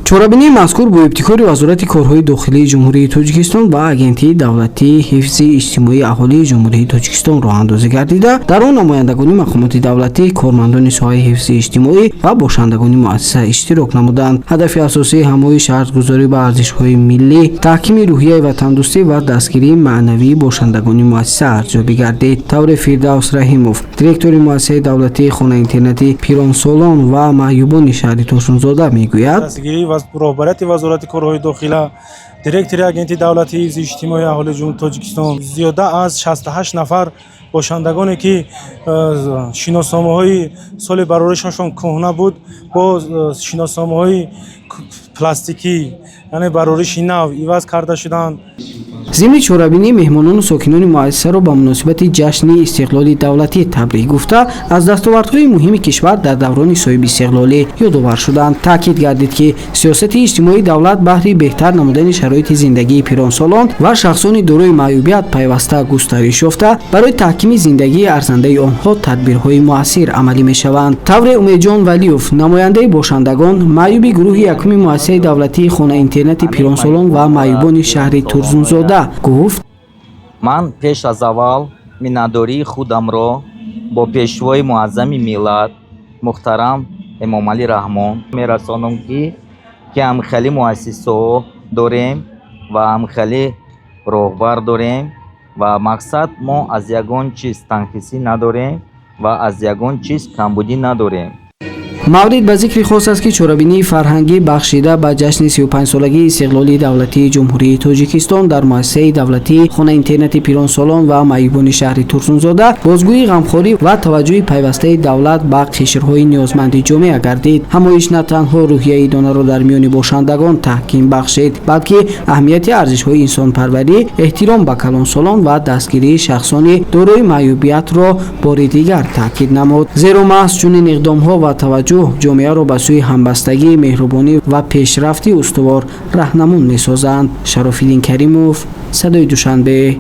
чорабинии мазкур бо ибтикори вазорати корҳои дохилии ҷумҳурии тоҷикистон ва агентии давлатии ҳифзи иҷтимоии аҳолии ҷумҳурии тоҷикистон роҳандозӣ гардида, дар он намояндагони мақомоти давлатӣ, кормандони соҳаи ҳифзи иҷтимоӣ ва бошандагони муассиса иштирок намуданд. ҳадафи асосии ҳамои шартгузорӣ ба арзишҳои миллӣ, таҳкими рӯҳияи ватандӯстӣ ва дастгирии маънавии бошандагони муассиса арзёбӣ гардид. тавре Фирдавс Раҳимов, директори муассисаи давлатии хонаи интернети Пиронсолон ва маъюбони шаҳри Турсунзода мегӯяд: роҳбарияти вазорати корҳои дохила, директори агентии давлатии ҳифзи иҷтимоии аҳолии ҷумҳурии Тоҷикистон, зиёда аз 68 нафар бошандагоне ки шиносномаҳои соли бароришашон кӯҳна буд, бо шиносномаҳои пластикӣ, яъне барориши нав иваз карда шуданд. зимни чорабинӣ меҳмонону сокинони муассисаро ба муносибати ҷашни истиқлоли давлатӣ табрик гуфта, аз дастовардҳои муҳими кишвар дар даврони соҳибистиқлолӣ ёдовар шуданд. таъкид гардид ки сиёсати иҷтимоии давлат баҳри беҳтар намудани шароити зиндагии пиронсолон ва шахсони дорои маъюбият пайваста густариш ёфта, барои таҳкими зиндагии арзандаи онҳо тадбирҳои муассир амалӣ мешаванд. тавре Умедҷон Валиев, намояндаи бошандагон, маъюби гурӯҳи якуми муассисаи давлатии хонаи интернети Пиронсолон ва маъюбони шаҳри Турсунзода гуфт: ман пеш аз аввал миннатдории худамро бо пешвои муаззами миллат муҳтарам Эмомалӣ Раҳмон мерасонам ки ҳамхели муассисо дорем ва ҳамхели роҳбар дорем ва мақсад мо аз ягон чиз танқисӣ надорем ва аз ягон чиз камбудӣ надорем. маврид ба зикри хос аст ки чорабинии фарҳангӣ бахшида ба ҷашни 35-солагии истиқлолии давлатии ҷумҳурии Тоҷикистон дар муассисаи давлатии хонаи интернети Пиронсолон ва маъюбони шаҳри Турсунзода бозгӯии ғамхорӣ ва таваҷҷӯҳи пайвастаи давлат ба қишрҳои ниёзманди ҷомеа гардид. ҳамоиш на танҳо рӯҳияи донаро дар миёни бошандагон таҳким бахшид, балки аҳамияти арзишҳои инсонпарварӣ, эҳтиром ба калонсолон ва дастгирии шахсони дорои маъюбиятро бори дигар таъкид намуд. зеро маҳз чунин иқдомҳо ва таваҷҷӯҳ ҷомеаро ба сӯи ҳамбастагӣ, меҳрубонӣ ва пешрафти устувор раҳнамун месозанд. Шарофиддин Каримов, Садои Душанбе.